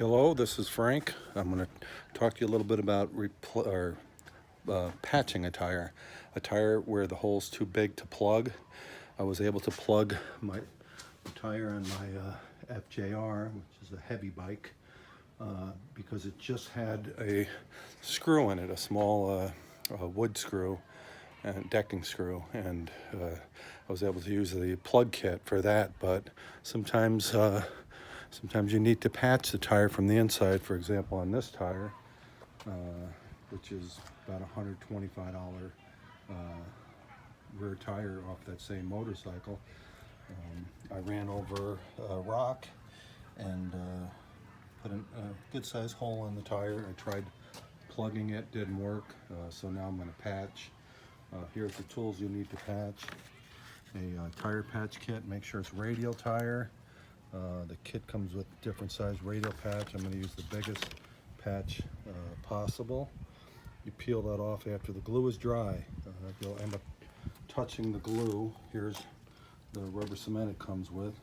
Hello, this is Frank. I'm going to talk to you a little bit about patching a tire where the hole's too big to plug. I was able to plug my tire on my FJR, which is a heavy bike, because it just had a screw in it, a small wood screw and decking screw, and I was able to use the plug kit for that. But sometimes you need to patch the tire from the inside. For example, on this tire, which is about $125 rear tire off that same motorcycle, I ran over a rock and put a good sized hole in the tire. I tried plugging it, didn't work, so now I'm going to patch. Here's the tools you need to patch. A tire patch kit, make sure it's radial tire. The kit comes with different size radial patch. I'm going to use the biggest patch possible. You peel that off after the glue is dry. You'll end up touching the glue. Here's the rubber cement it comes with.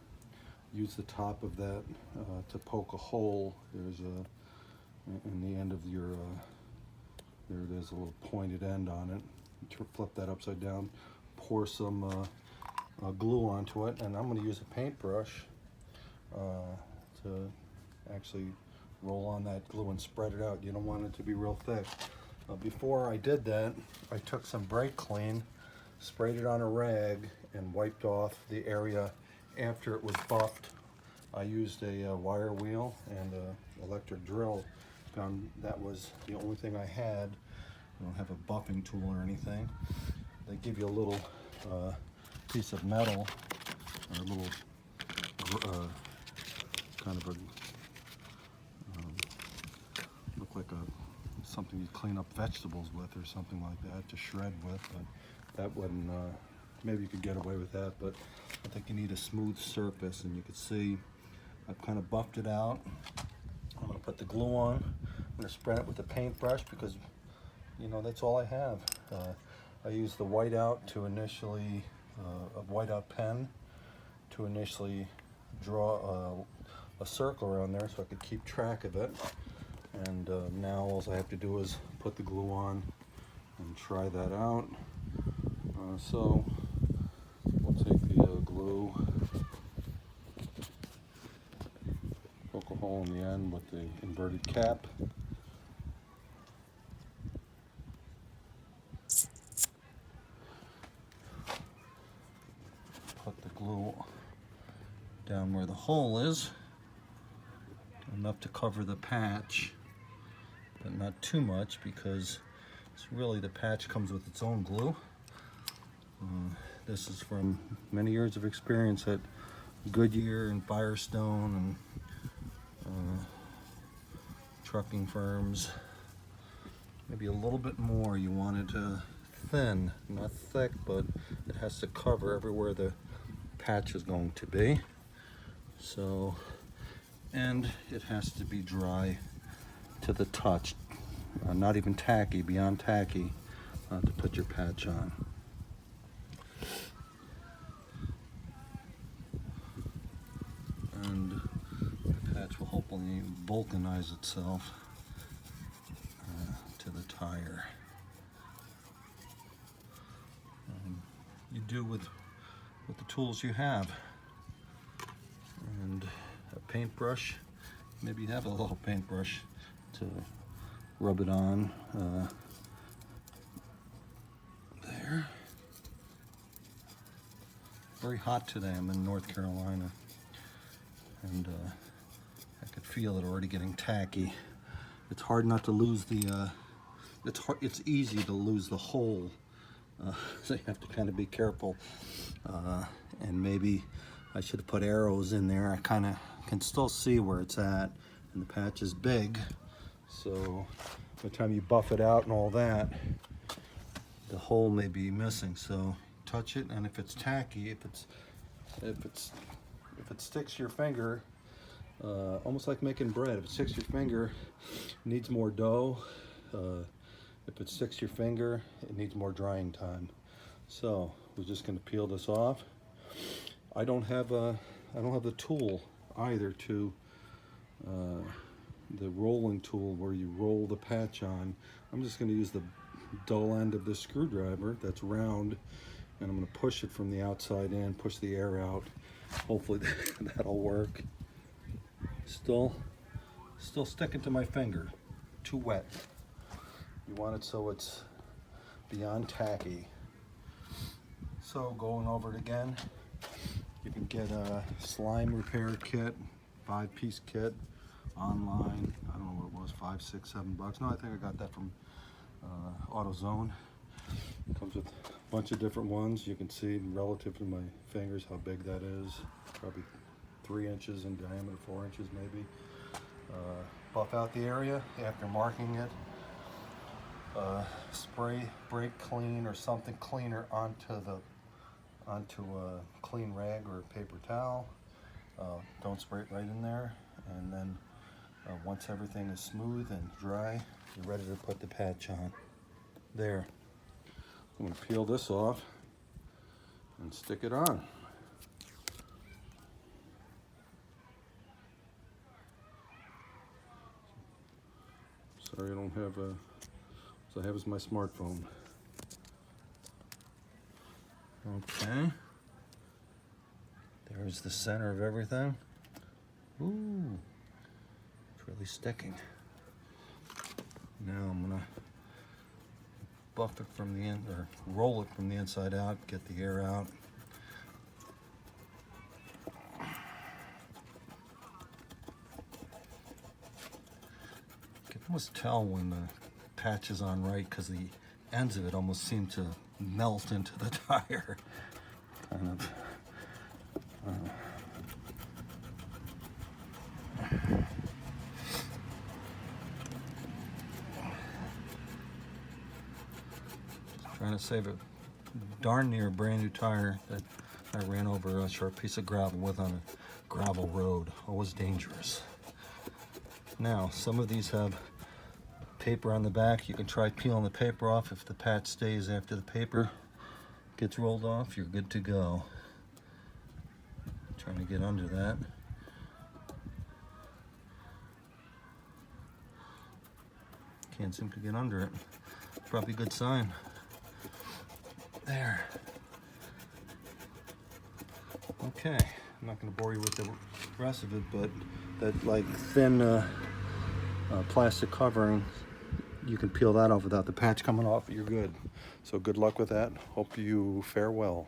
Use the top of that to poke a hole. There's in the end of your, there it is, a little pointed end on it. Flip that upside down, pour some glue onto it, and I'm going to use a paintbrush to actually roll on that glue and spread it out. You don't want it to be real thick. Before I did that, I took some brake clean, sprayed it on a rag, and wiped off the area after it was buffed. I used a wire wheel and an electric drill. Found that was the only thing I had. I don't have a buffing tool or anything. They give you a little piece of metal, or a little kind of a look like something you clean up vegetables with or something like that, to shred with. But that wouldn't, maybe you could get away with that, but I think you need a smooth surface. And you can see I've kind of buffed it out. I'm going to put the glue on. I'm going to spread it with a paintbrush because, you know, that's all I have. I use the whiteout to initially, a whiteout pen to initially draw a circle around there so I could keep track of it. And now all I have to do is put the glue on and try that out. So we'll take the glue, poke a hole in the end with the inverted cap. Put the glue down where the hole is, enough to cover the patch, but not too much because it's really, the patch comes with its own glue. This is from many years of experience at Goodyear and Firestone and trucking firms. Maybe a little bit more. You want it thin, not thick, but it has to cover everywhere the patch is going to be. So, and it has to be dry to the touch, not even tacky, beyond tacky, to put your patch on. And the patch will hopefully vulcanize itself to the tire. You do with the tools you have. And a paintbrush, maybe you have a little paintbrush to rub it on there. Very hot today. I'm in North Carolina, and I could feel it already getting tacky. It's hard not to lose the it's easy to lose the hole, so you have to kind of be careful, and maybe I should have put arrows in there. I kind of can still see where it's at, and the patch is big, so by the time you buff it out and all that, the hole may be missing. So touch it, and if it's tacky, if it sticks to your finger, almost like making bread, if it sticks to your finger, it needs more dough. If it sticks to your finger, it needs more drying time. So we're just going to peel this off. I don't have the tool either to the rolling tool where you roll the patch on. I'm just going to use the dull end of this screwdriver that's round, and I'm going to push it from the outside in, push the air out. Hopefully that'll work. Still sticking to my finger. Too wet. You want it so it's beyond tacky. So going over it again, you can get a slime repair kit, 5-piece kit online. I don't know what it was, $5, $6, $7. No, I think I got that from AutoZone. It comes with a bunch of different ones. You can see relative to my fingers how big that is. Probably 3 inches in diameter, 4 inches maybe. Buff out the area after marking it. Spray brake clean or something cleaner onto a clean rag or a paper towel. Don't spray it right in there, and then once everything is smooth and dry, you're ready to put the patch on. There. I'm going to peel this off and stick it on. Sorry I don't have a, so I have is my smartphone. Okay. There's the center of everything. Ooh, it's really sticking. Now I'm gonna buff it from the end, or roll it from the inside out, get the air out. You can almost tell when the patch is on right because the ends of it almost seem to melt into the tire. Kind of. Trying to save a darn near brand new tire that I ran over a short piece of gravel with on a gravel road. Always dangerous. Now, some of these have paper on the back. You can try peeling the paper off. If the patch stays after the paper gets rolled off, you're good to go. Trying to get under that. Can't seem to get under it. Probably a good sign. There. Okay, I'm not going to bore you with the rest of it, but that like thin plastic covering, you can peel that off without the patch coming off. You're good. So good luck with that. Hope you fare well.